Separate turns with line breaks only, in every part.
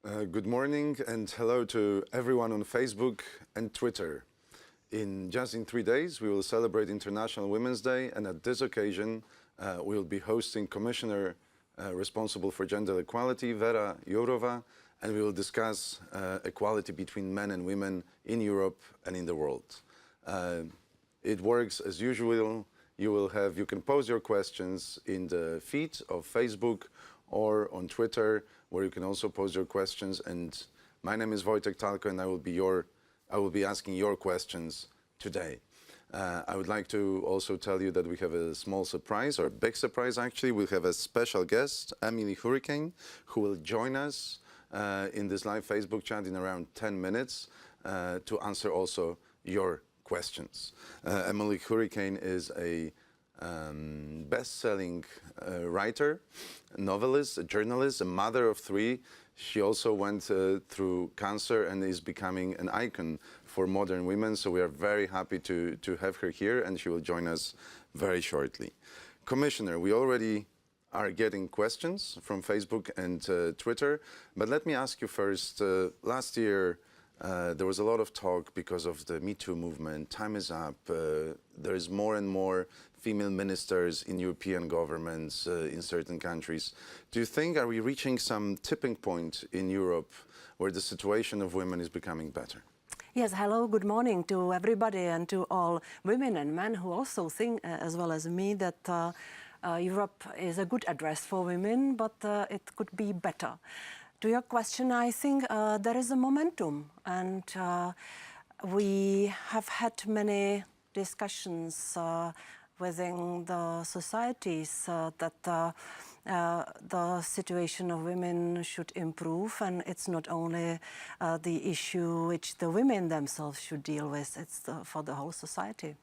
Good morning and hello to everyone on Facebook and Twitter. Just in 3 days, we will celebrate International Women's Day, and at this occasion, we will be hosting Commissioner responsible for gender equality, Vera Jourova, and we will discuss equality between men and women in Europe and in the world. It works as usual. You can pose your questions in the feed of Facebook or on Twitter, where you can also pose your questions. And my name is Wojtek Talko, and I will be asking your questions today. I would like to also tell you that we have a small surprise, or a big surprise actually. We have a special guest, Emily Hurricane, who will join us in this live Facebook chat in around 10 minutes to answer also your questions. Emily Hurricane is a best-selling writer, novelist, a journalist, a mother of 3. She also went through cancer and is becoming an icon for modern women. So we are very happy to have her here, and she will join us very shortly. Commissioner, we already are getting questions from Facebook and Twitter, but let me ask you first. Last year, there was a lot of talk because of the Me Too movement. Time is up. There is more and more female ministers in European governments in certain countries. Do you think, are we reaching some tipping point in Europe where the situation of women is becoming better?
Yes, hello, good morning to everybody and to all women and men who also think, as well as me, that Europe is a good address for women, but it could be better. To your question, I think there is a momentum, and we have had many discussions within the societies that the situation of women should improve, and it's not only the issue which the women themselves should deal with, it's for the whole society.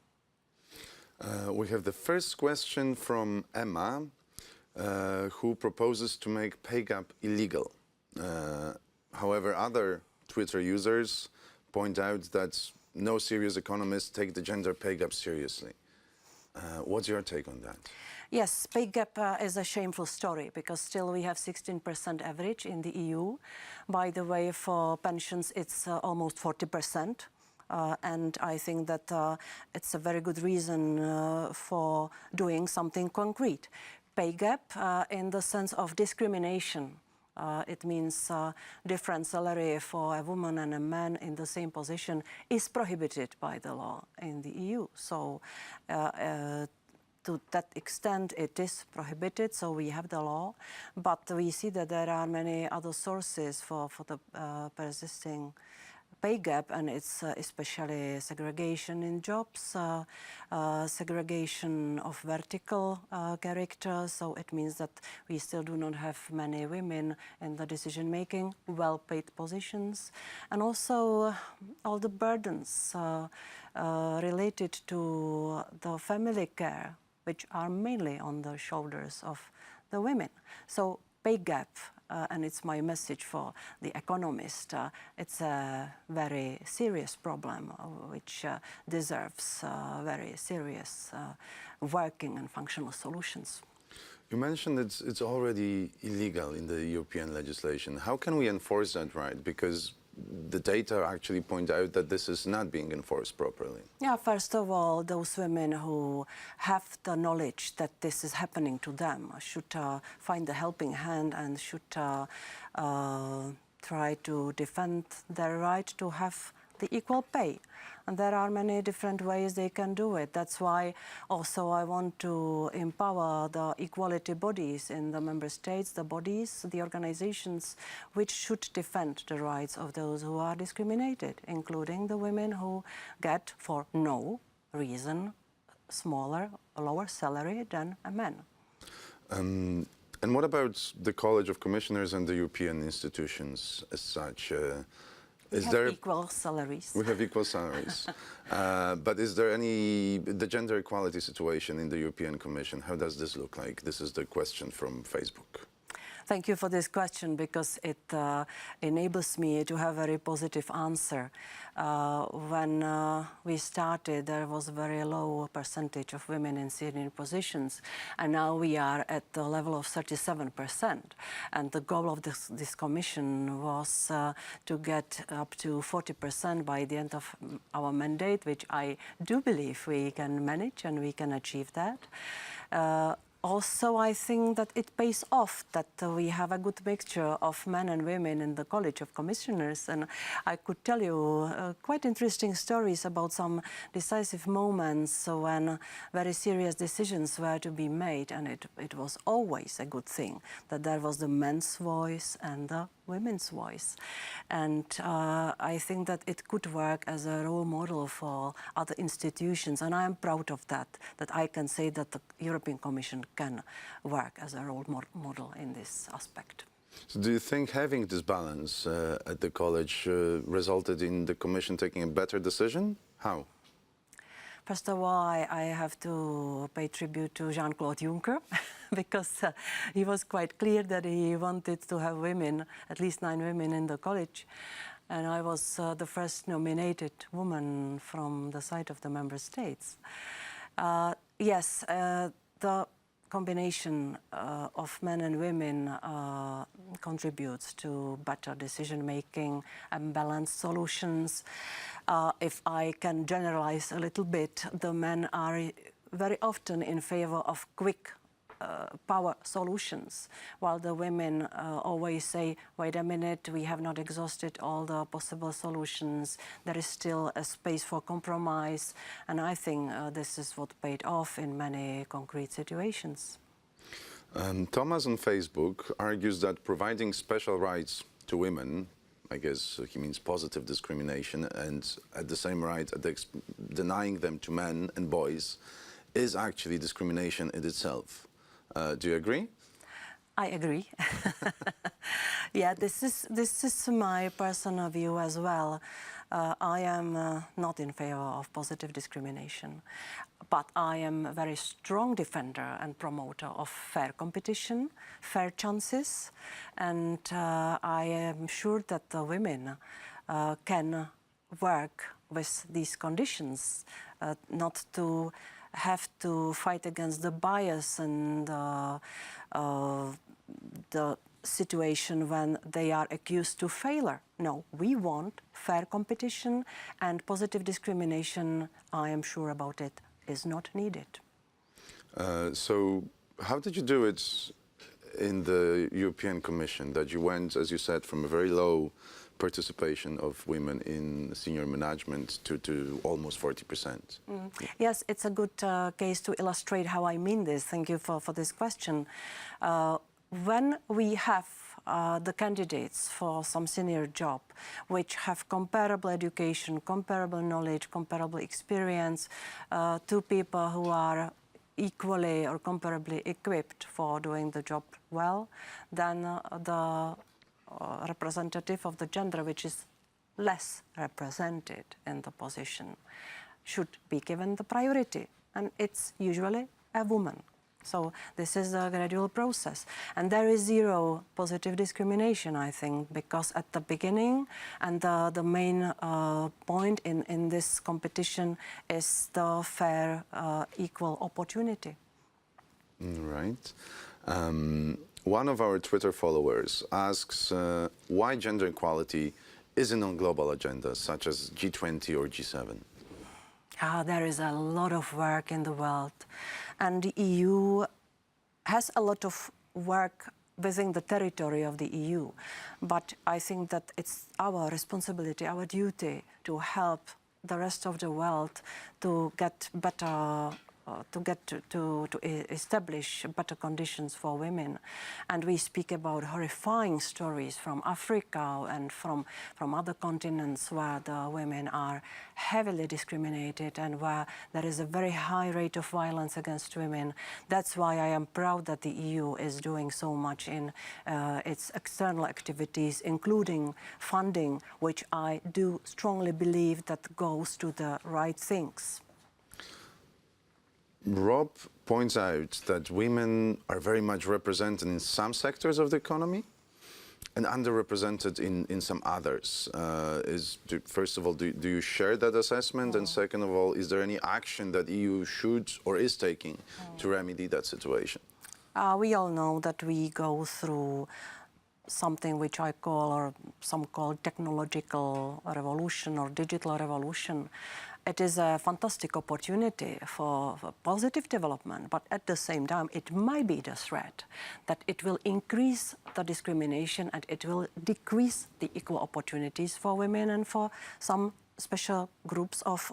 We have the first question from Emma, who proposes to make pay gap illegal. However, other Twitter users point out that no serious economists take the gender pay gap seriously. What's your take on that?
Yes, pay gap is a shameful story because still we have 16% average in the EU. By the way, for pensions, it's almost 40%. And I think that it's a very good reason for doing something concrete. Pay gap in the sense of discrimination. It means different salary for a woman and a man in the same position is prohibited by the law in the EU. So to that extent it is prohibited, so we have the law. But we see that there are many other sources for the persisting pay gap, and it's especially segregation in jobs, segregation of vertical character. So it means that we still do not have many women in the decision-making, well-paid positions, and also all the burdens related to the family care, which are mainly on the shoulders of the women. So pay gap, and it's my message for the economist, it's a very serious problem which deserves very serious working and functional solutions.
You mentioned it's already illegal in the European legislation. How can we enforce that right? Because the data actually point out that this is not being enforced properly.
Yeah, first of all, those women who have the knowledge that this is happening to them should find a helping hand and should try to defend their right to have the equal pay. And there are many different ways they can do it. That's why also I want to empower the equality bodies in the member states, the bodies, the organizations which should defend the rights of those who are discriminated, including the women who get, for no reason, lower salary than a man.
And what about the College of Commissioners and the European institutions as such?
We have equal salaries.
We have equal salaries. But is there the gender equality situation in the European Commission, how does this look like? This is the question from Facebook.
Thank you for this question, because it enables me to have a very positive answer. When we started, there was a very low percentage of women in senior positions, and now we are at the level of 37%. And the goal of this commission was to get up to 40% by the end of our mandate, which I do believe we can manage and we can achieve that. Also, I think that it pays off that we have a good mixture of men and women in the College of Commissioners. And I could tell you quite interesting stories about some decisive moments when very serious decisions were to be made. And it was always a good thing that there was the men's voice and the women's voice. And I think that it could work as a role model for other institutions. And I am proud of that I can say that the European Commission can work as a role model in this aspect.
So do you think having this balance at the college resulted in the Commission taking a better decision? How?
First of all, I have to pay tribute to Jean-Claude Juncker because he was quite clear that he wanted to have women, at least 9 women in the college. And I was the first nominated woman from the side of the member states. Yes, the combination of men and women contributes to better decision-making and balanced solutions. If I can generalize a little bit, the men are very often in favor of quick power solutions, while the women always say, wait a minute, we have not exhausted all the possible solutions. There is still a space for compromise. And I think this is what paid off in many concrete situations.
Thomas on Facebook argues that providing special rights to women, I guess he means positive discrimination, and at the same right, denying them to men and boys, is actually discrimination in itself. Do you agree?
I agree. Yeah, this is my personal view as well. I am not in favor of positive discrimination, but I am a very strong defender and promoter of fair competition, fair chances, and I am sure that the women can work with these conditions, not to have to fight against the bias and the situation when they are accused to failure. No, we want fair competition, and positive discrimination, I am sure about it, is not needed.
So how did you do it in the European Commission, that you went, as you said, from a very low participation of women in senior management to almost 40%?
Yes, it's a good case to illustrate how I mean this. Thank you for this question. When we have the candidates for some senior job which have comparable education, comparable knowledge, comparable experience, to people who are equally or comparably equipped for doing the job well, then the representative of the gender which is less represented in the position should be given the priority, and it's usually a woman. So this is a gradual process, and there is zero positive discrimination, I think, because at the beginning, and the main point in this competition is the fair, equal opportunity.
Right. One of our Twitter followers asks why gender equality isn't on global agendas such as G20 or G7.
There is a lot of work in the world, and the EU has a lot of work within the territory of the EU. But I think that it's our responsibility, our duty, to help the rest of the world to get better, to establish better conditions for women. And we speak about horrifying stories from Africa and from other continents where the women are heavily discriminated and where there is a very high rate of violence against women. That's why I am proud that the EU is doing so much in its external activities, including funding, which I do strongly believe that goes to the right things.
Rob points out that women are very much represented in some sectors of the economy and underrepresented in some others. First of all, do you share that assessment? And second of all, is there any action that EU should or is taking to remedy that situation?
We all know that we go through something which I call, or some call, technological revolution or digital revolution. It is a fantastic opportunity for positive development, but at the same time, it might be the threat that it will increase the discrimination and it will decrease the equal opportunities for women and for some special groups of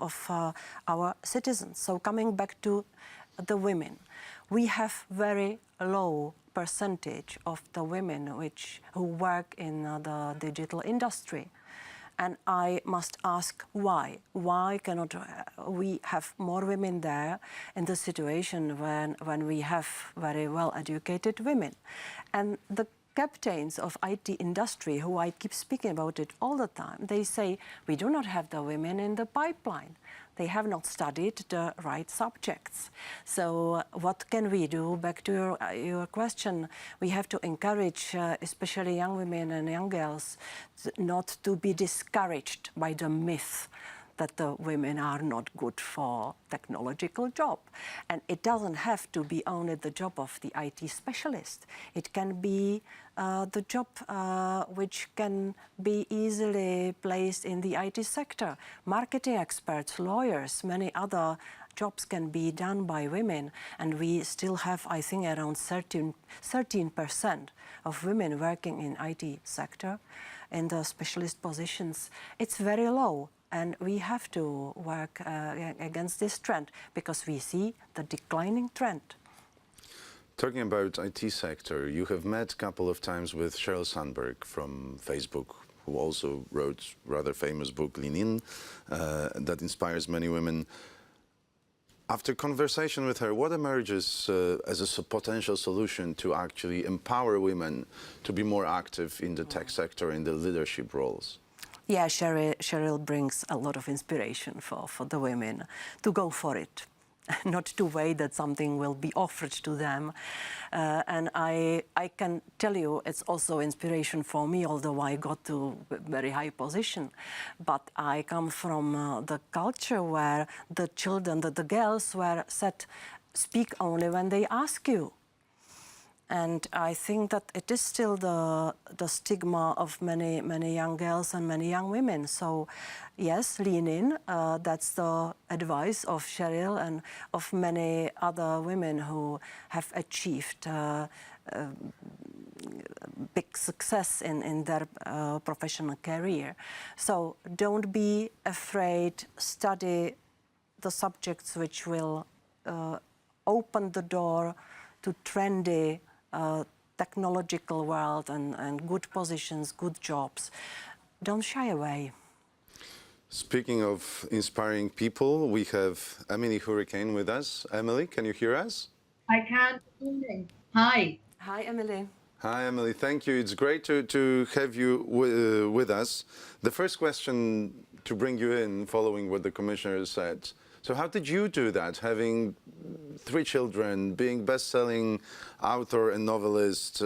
our citizens. So coming back to the women, we have very low percentage of the women who work in the digital industry. And I must ask why? Why cannot we have more women there in the situation when we have very well-educated women? And the captains of IT industry, who I keep speaking about it all the time, they say, we do not have the women in the pipeline. They have not studied the right subjects. So what can we do? Back to your question, we have to encourage especially young women and young girls not to be discouraged by the myth that the women are not good for technological job. And it doesn't have to be only the job of the IT specialist. It can be the job which can be easily placed in the IT sector. Marketing experts, lawyers, many other jobs can be done by women. And we still have, I think, around 13% of women working in IT sector in the specialist positions. It's very low. And we have to work against this trend because we see the declining trend.
Talking about IT sector, you have met a couple of times with Sheryl Sandberg from Facebook, who also wrote rather famous book, Lean In, that inspires many women. After conversation with her, what emerges as a potential solution to actually empower women to be more active in the tech sector, in the leadership roles?
Yeah, Sheryl brings a lot of inspiration for the women to go for it, not to wait that something will be offered to them. And I can tell you it's also inspiration for me, although I got to a very high position. But I come from the culture where the children, the girls were said, speak only when they ask you. And I think that it is still the stigma of many young girls and many young women. So yes, lean in. That's the advice of Sheryl and of many other women who have achieved big success in their professional career. So don't be afraid. Study the subjects which will open the door to trendy technological world and good positions, good jobs. Don't shy away.
Speaking of inspiring people, we have Emily Hurricane with us. Emily, can you hear us?
I can. Hi.
Hi, Emily.
Hi, Emily. Thank you. It's great to have you with us. The first question to bring you in, following what the commissioner said. So how did you do that, having 3 children, being best-selling author and novelist,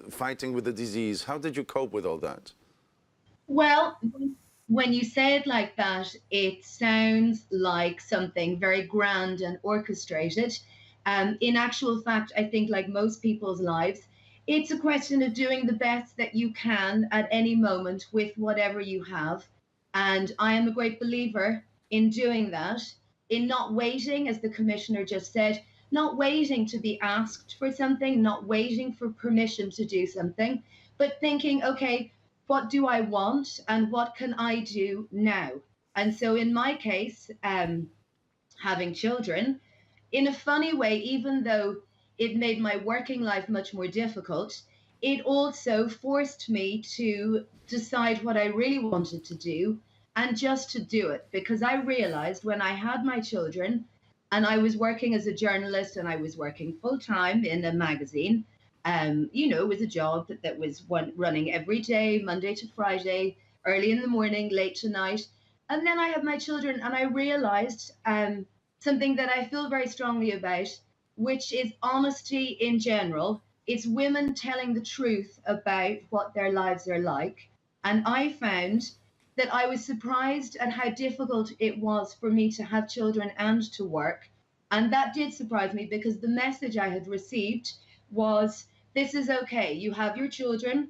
fighting with the disease? How did you cope with all that?
Well, when you say it like that, it sounds like something very grand and orchestrated. In actual fact, I think like most people's lives, it's a question of doing the best that you can at any moment with whatever you have. And I am a great believer in doing that, in not waiting, as the commissioner just said, not waiting to be asked for something, not waiting for permission to do something, but thinking, okay, what do I want and what can I do now? And so in my case, having children, in a funny way, even though it made my working life much more difficult, it also forced me to decide what I really wanted to do and just to do it, because I realized when I had my children and I was working as a journalist and I was working full time in a magazine, it was a job that was running every day, Monday to Friday, early in the morning, late to night. And then I had my children and I realized something that I feel very strongly about, which is honesty in general. It's women telling the truth about what their lives are like. And I found that I was surprised at how difficult it was for me to have children and to work. And that did surprise me because the message I had received was, this is okay. You have your children,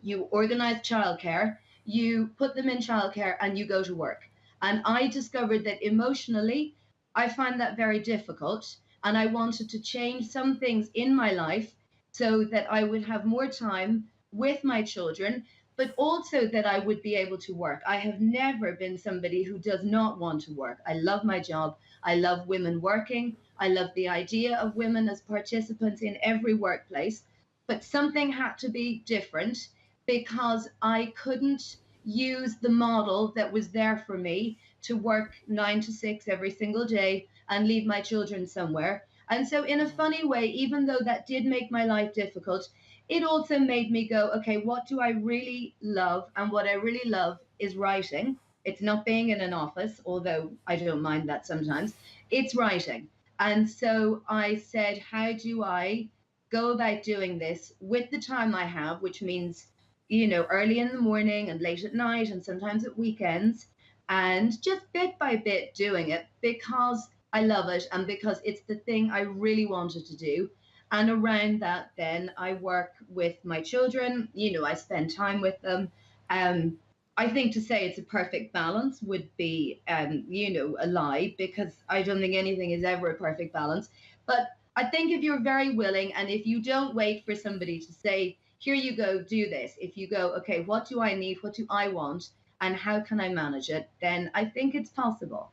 you organize childcare, you put them in childcare, and you go to work. And I discovered that emotionally, I find that very difficult. And I wanted to change some things in my life so that I would have more time with my children, but also that I would be able to work. I have never been somebody who does not want to work. I love my job. I love women working. I love the idea of women as participants in every workplace. But something had to be different because I couldn't use the model that was there for me to work 9 to 6 every single day and leave my children somewhere. And so, in a funny way, even though that did make my life difficult, it also made me go, okay, what do I really love? And what I really love is writing. It's not being in an office, although I don't mind that sometimes. It's writing. And so I said, how do I go about doing this with the time I have, which means, early in the morning and late at night and sometimes at weekends, and just bit by bit doing it because I love it and because it's the thing I really wanted to do. And around that, then I work with my children, I spend time with them. Um, I think to say it's a perfect balance would be, a lie because I don't think anything is ever a perfect balance. But I think if you're very willing and if you don't wait for somebody to say, here you go, do this, if you go, okay, what do I need? What do I want? And how can I manage it? Then I think it's possible.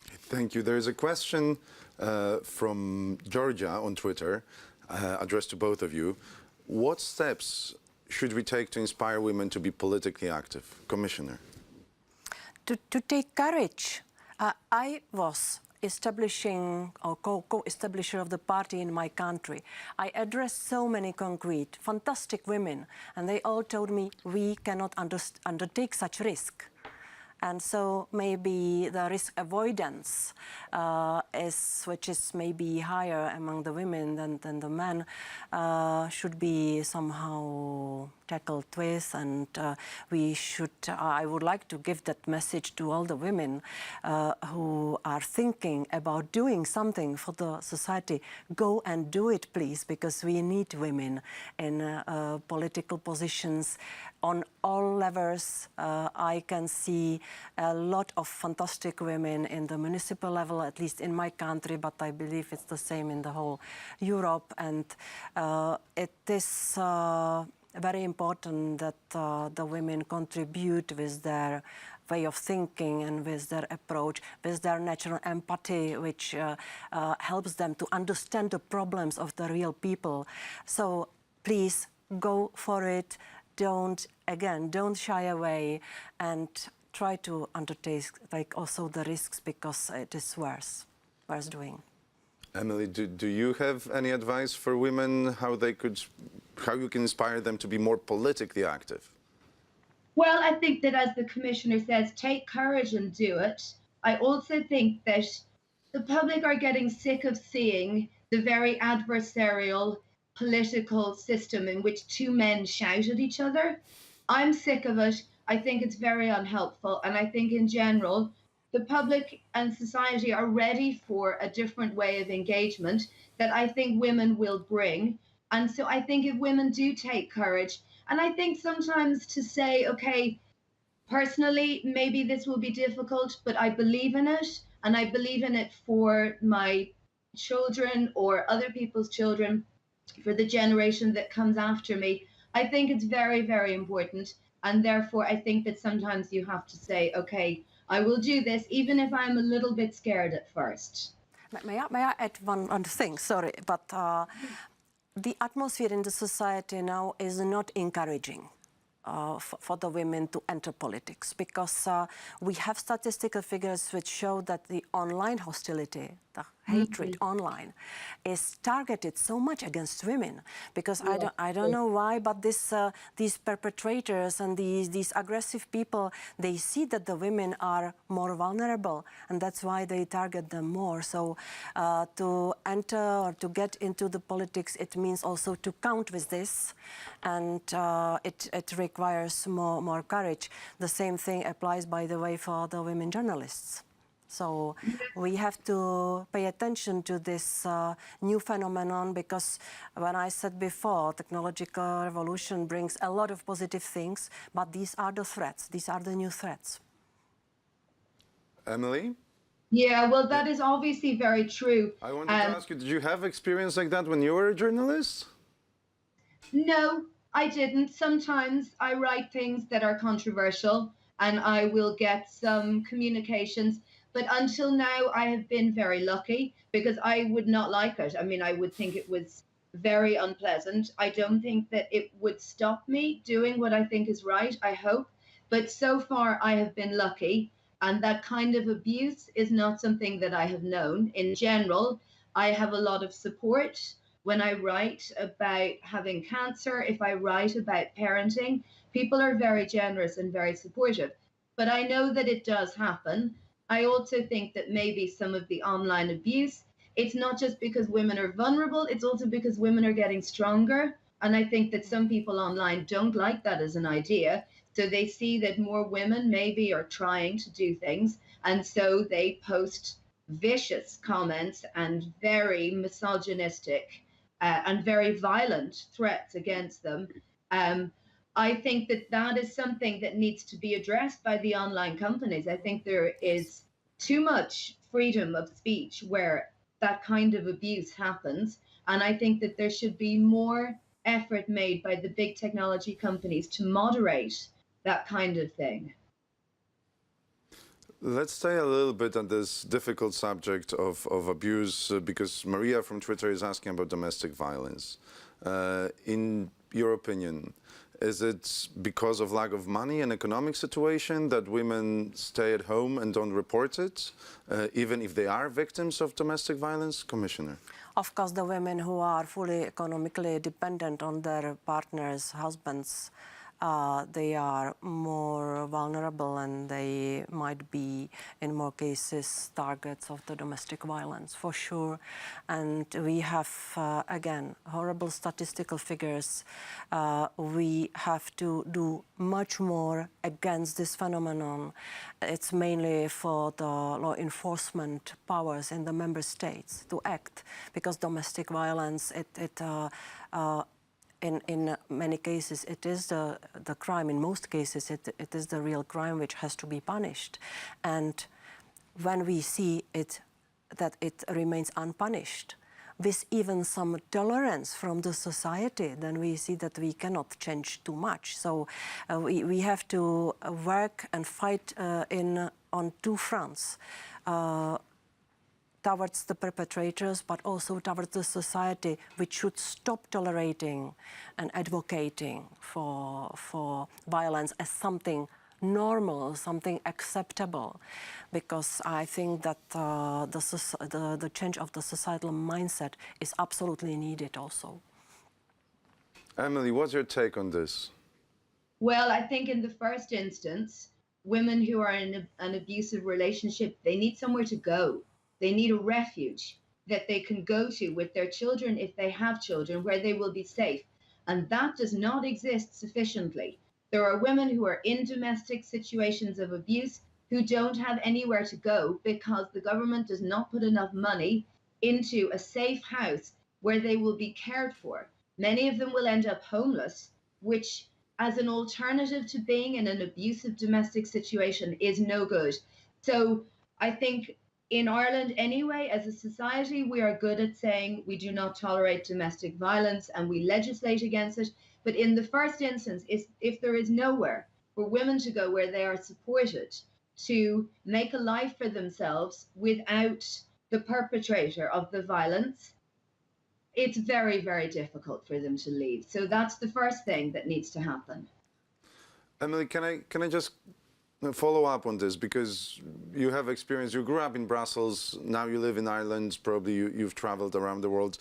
Thank you. There is a question from Georgia on Twitter, addressed to both of you. What steps should we take to inspire women to be politically active? Commissioner.
To take courage. I was establishing or co-establisher of the party in my country. I addressed so many concrete, fantastic women, and they all told me we cannot undertake such risk. And so maybe the risk avoidance which is maybe higher among the women than the men, should be somehow tackled with. And I would like to give that message to all the women who are thinking about doing something for the society. Go and do it, please, because we need women in political positions on all levels. I can see a lot of fantastic women in the municipal level, at least in my country, but I believe it's the same in the whole Europe. And it is very important that the women contribute with their way of thinking and with their approach, with their natural empathy, which helps them to understand the problems of the real people. So please go for it. Don't shy away and try to undertake also the risks because it is worth doing.
Emily, do you have any advice for women how you can inspire them to be more politically active?
Well, I think that, as the commissioner says, take courage and do it. I also think that the public are getting sick of seeing the very adversarial political system in which two men shout at each other. I'm sick of it. I think it's very unhelpful. And I think in general, the public and society are ready for a different way of engagement that I think women will bring. And so I think if women do take courage, and I think sometimes to say, okay, personally, maybe this will be difficult, but I believe in it, and I believe in it for my children or other people's children, for the generation that comes after me. I think it's very, very important. And therefore, I think that sometimes you have to say, okay, I will do this, even if I'm a little bit scared at first.
May I add one thing? Sorry, but the atmosphere in the society now is not encouraging for the women to enter politics, because we have statistical figures which show that the online hostility, the hatred online is targeted so much against women, because I don't know why, but these perpetrators and these aggressive people, they see that the women are more vulnerable, and that's why they target them more. So to enter or to get into the politics, it means also to count with this, and it requires more courage. The same thing applies, by the way, for the women journalists. So we have to pay attention to this new phenomenon, because when I said before, technological revolution brings a lot of positive things, but these are the threats, these are the new threats.
Emily?
Yeah, well, that is obviously very true.
I wanted to ask you, did you have experience like that when you were a journalist?
No, I didn't. Sometimes I write things that are controversial and I will get some communications. But until now, I have been very lucky, because I would not like it. I mean, I would think it was very unpleasant. I don't think that it would stop me doing what I think is right, I hope. But so far, I have been lucky. And that kind of abuse is not something that I have known. In general, I have a lot of support when I write about having cancer, if I write about parenting. People are very generous and very supportive. But I know that it does happen. I also think that maybe some of the online abuse, it's not just because women are vulnerable, it's also because women are getting stronger. And I think that some people online don't like that as an idea. So they see that more women maybe are trying to do things. And so they post vicious comments and very misogynistic and very violent threats against them. I think that that is something that needs to be addressed by the online companies. I think there is too much freedom of speech where that kind of abuse happens. And I think that there should be more effort made by the big technology companies to moderate that kind of thing.
Let's stay a little bit on this difficult subject of abuse, because Maria from Twitter is asking about domestic violence. In your opinion, is it because of lack of money and economic situation that women stay at home and don't report it, even if they are victims of domestic violence? Commissioner.
Of course, the women who are fully economically dependent on their partners, husbands, they are more vulnerable, and they might be, in more cases, targets of the domestic violence, for sure. And we have, again, horrible statistical figures. We have to do much more against this phenomenon. It's mainly for the law enforcement powers in the member states to act, because domestic violence, in many cases, it is the crime. In most cases, it is the real crime which has to be punished. And when we see that it remains unpunished, with even some tolerance from the society, then we see that we cannot change too much. So we have to work and fight on two fronts. Towards the perpetrators, but also towards the society, which should stop tolerating and advocating for violence as something normal, something acceptable, because I think that the change of the societal mindset is absolutely needed also.
Emily, what's your take on this?
Well, I think in the first instance, women who are in an abusive relationship, they need somewhere to go. They need a refuge that they can go to with their children, if they have children, where they will be safe. And that does not exist sufficiently. There are women who are in domestic situations of abuse who don't have anywhere to go because the government does not put enough money into a safe house where they will be cared for. Many of them will end up homeless, which, as an alternative to being in an abusive domestic situation, is no good. So I think in Ireland anyway, as a society, we are good at saying we do not tolerate domestic violence and we legislate against it. But in the first instance, if there is nowhere for women to go where they are supported to make a life for themselves without the perpetrator of the violence, it's very, very difficult for them to leave. So that's the first thing that needs to happen.
Emily, can I just follow up on this, because you have experience. You grew up in Brussels, now you live in Ireland, probably you've traveled around the world.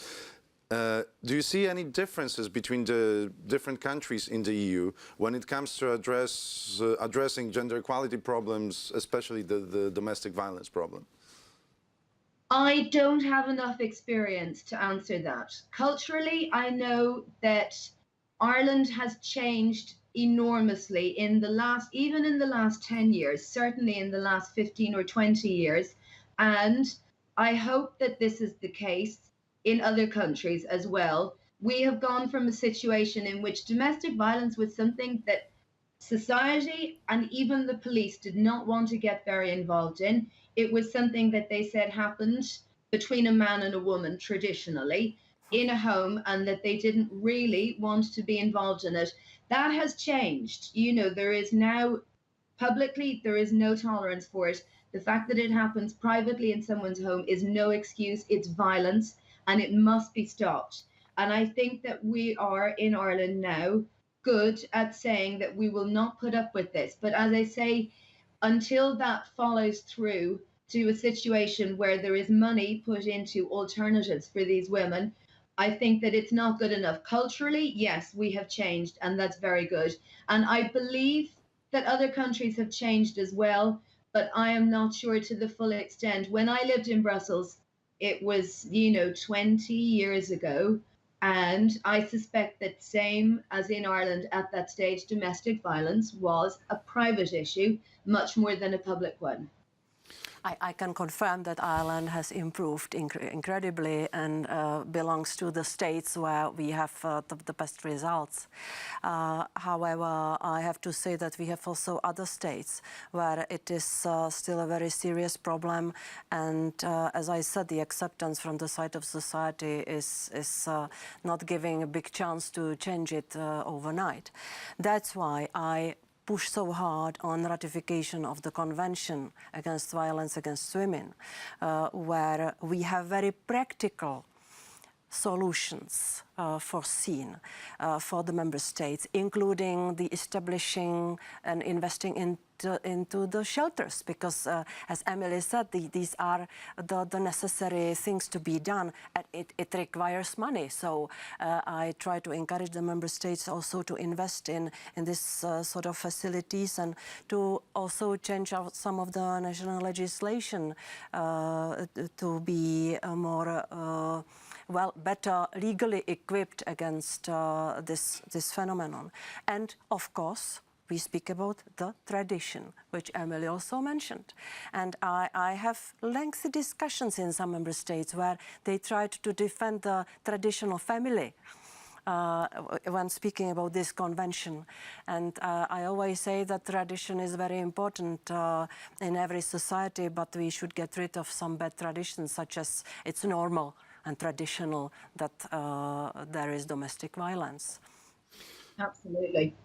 Do you see any differences between the different countries in the EU when it comes to addressing gender equality problems, especially the domestic violence problem?
I don't have enough experience to answer that. Culturally, I know that Ireland has changed enormously even in the last 10 years, certainly in the last 15 or 20 years. And I hope that this is the case in other countries as well. We have gone from a situation in which domestic violence was something that society and even the police did not want to get very involved in. It was something that they said happened between a man and a woman traditionally in a home, and that they didn't really want to be involved in it. That has changed. You know, there is now publicly, there is no tolerance for it. The fact that it happens privately in someone's home is no excuse. It's violence and it must be stopped. And I think that we are in Ireland now good at saying that we will not put up with this. But as I say, until that follows through to a situation where there is money put into alternatives for these women, I think that it's not good enough. Culturally, yes, we have changed, and that's very good. And I believe that other countries have changed as well, but I am not sure to the full extent. When I lived in Brussels, it was, 20 years ago. And I suspect that same as in Ireland at that stage, domestic violence was a private issue, much more than a public one.
I can confirm that Ireland has improved incredibly and belongs to the states where we have the best results. However, I have to say that we have also other states where it is still a very serious problem. And as I said, the acceptance from the side of society is not giving a big chance to change it overnight. That's why I push so hard on ratification of the Convention Against Violence Against Women, where we have very practical solutions foreseen for the member states, including the establishing and investing into the shelters, because as Emily said, these are the necessary things to be done, and it requires money. So I try to encourage the member states also to invest in this sort of facilities, and to also change out some of the national legislation to be more better legally equipped against this phenomenon. And of course, we speak about the tradition, which Emily also mentioned. And I have lengthy discussions in some member states where they tried to defend the traditional family when speaking about this convention. And I always say that tradition is very important in every society, but we should get rid of some bad traditions, such as it's normal and traditional that there is domestic violence.
Absolutely.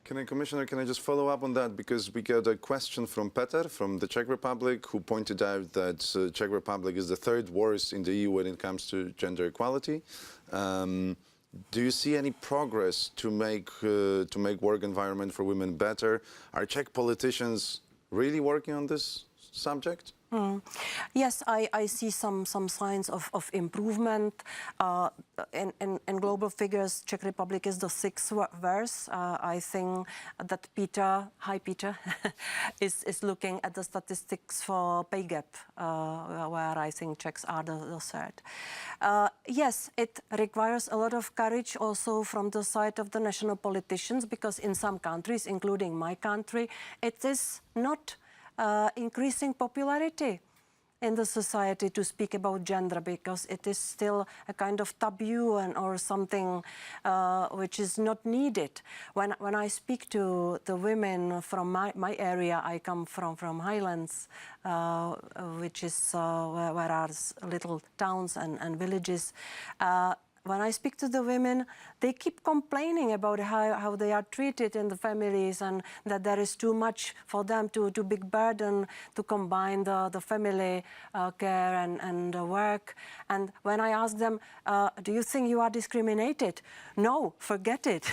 Commissioner, can I just follow up on that? Because we got a question from Peter from the Czech Republic, who pointed out that Czech Republic is the third worst in the EU when it comes to gender equality. Do you see any progress to make work environment for women better? Are Czech politicians really working on this subject?
Yes, I see some signs of improvement. In global figures, Czech Republic is the sixth worst. I think that Peter is looking at the statistics for pay gap, where I think Czechs are the third. Yes, it requires a lot of courage also from the side of the national politicians, because in some countries, including my country, it is not increasing popularity in the society to speak about gender, because it is still a kind of taboo or something which is not needed. When I speak to the women from my area, I come from Highlands, which is where are little towns and villages. when I speak to the women, they keep complaining about how they are treated in the families and that there is too much for them, too big burden to combine the family care and work. And when I ask them, do you think you are discriminated? No, forget it.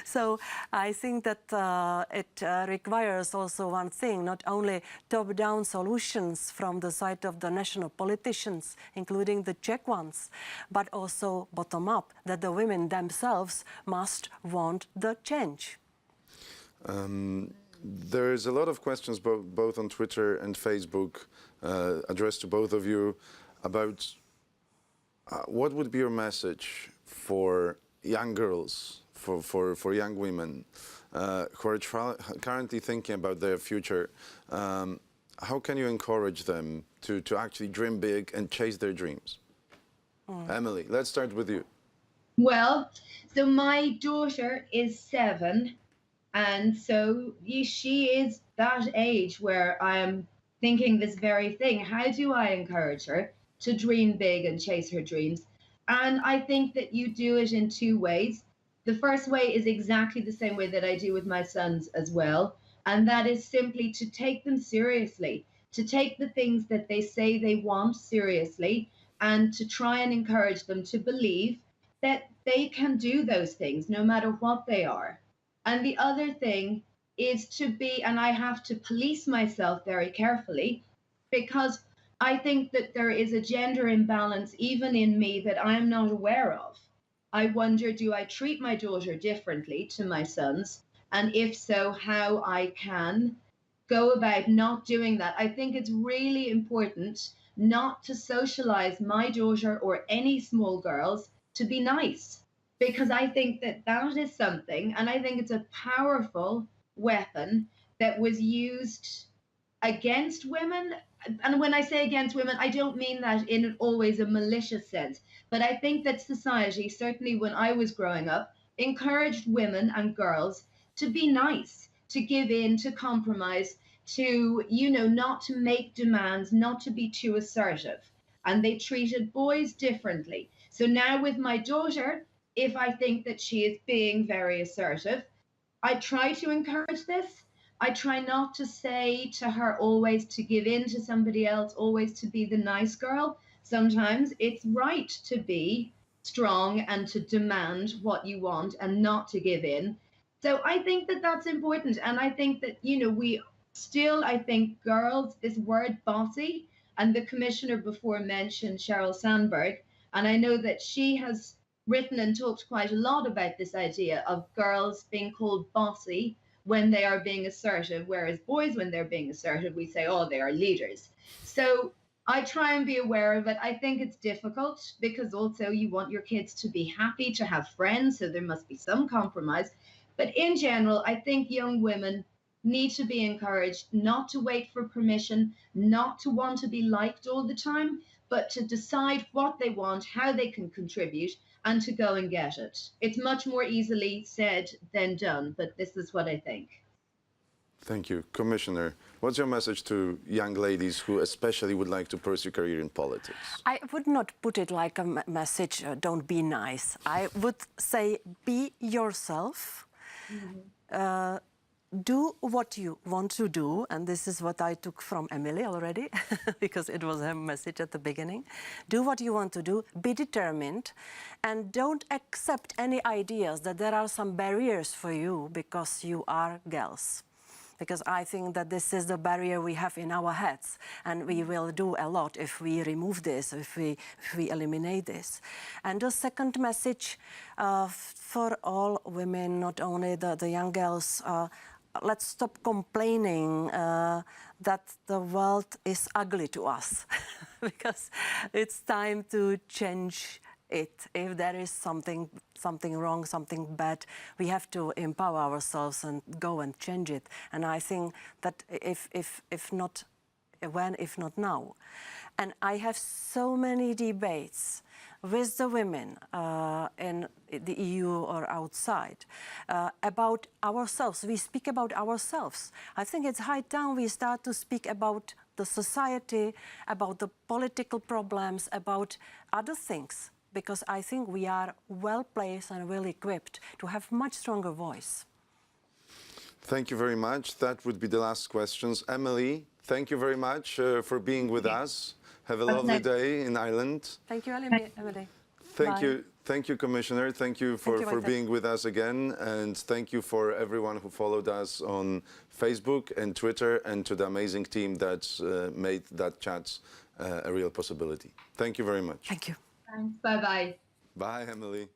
So I think that it requires also one thing, not only top-down solutions from the side of the national politicians, including the Czech ones, but also bottom up, that the women themselves must want the change.
There's a lot of questions both on Twitter and Facebook addressed to both of you about what would be your message for young girls, for young women who are currently thinking about their future. How can you encourage them to actually dream big and chase their dreams? Emily, let's start with you.
Well, so my daughter is 7, and so she is that age where I am thinking this very thing. How do I encourage her to dream big and chase her dreams? And I think that you do it in 2 ways. The first way is exactly the same way that I do with my sons as well, and that is simply to take them seriously, to take the things that they say they want seriously, and to try and encourage them to believe that they can do those things no matter what they are. And the other thing is to be, and I have to police myself very carefully, because I think that there is a gender imbalance even in me that I am not aware of. I wonder, do I treat my daughter differently to my sons? And if so, how I can go about not doing that. I think it's really important not to socialize my daughter or any small girls to be nice, because I think that that is something, and I think it's a powerful weapon that was used against women. And when I say against women, I don't mean that in always a malicious sense, but I think that society, certainly when I was growing up, encouraged women and girls to be nice, to give in, to compromise, to, not to make demands, not to be too assertive. And they treated boys differently. So now with my daughter, if I think that she is being very assertive, I try to encourage this. I try not to say to her always to give in to somebody else, always to be the nice girl. Sometimes it's right to be strong and to demand what you want and not to give in. So I think that that's important. And I think that, we still, I think girls, this word bossy, and the commissioner before mentioned Sheryl Sandberg, and I know that she has written and talked quite a lot about this idea of girls being called bossy when they are being assertive, whereas boys, when they're being assertive, we say, oh, they are leaders. So I try and be aware of it. I think it's difficult because also you want your kids to be happy, to have friends, so there must be some compromise. But in general, I think young women need to be encouraged not to wait for permission, not to want to be liked all the time, but to decide what they want, how they can contribute, and to go and get it. It's much more easily said than done, but this is what I think.
Thank you. Commissioner, what's your message to young ladies who especially would like to pursue a career in politics?
I would not put it like a message, don't be nice. I would say be yourself. Mm-hmm. Do what you want to do, and this is what I took from Emily already, because it was her message at the beginning. Do what you want to do, be determined, and don't accept any ideas that there are some barriers for you because you are girls. Because I think that this is the barrier we have in our heads, and we will do a lot if we remove this, if we eliminate this. And the second message for all women, not only the young girls, let's stop complaining that the world is ugly to us, because it's time to change it. If there is something wrong, something bad, we have to empower ourselves and go and change it. And I think that if not when, if not now. And I have so many debates with the women in the EU or outside about ourselves. We speak about ourselves. I think it's high time we start to speak about the society, about the political problems, about other things. because I think we are well placed and well equipped to have much stronger voice.
Thank you very much. That would be the last questions. Emily, thank you very much for being with us. Have a lovely day in Ireland.
Thank you, Emily.
Thank you, Commissioner. Thank you for being with us again. And thank you for everyone who followed us on Facebook and Twitter, and to the amazing team that made that chat a real possibility. Thank you very much.
Thank you.
Thanks. Bye-bye.
Bye, Emily.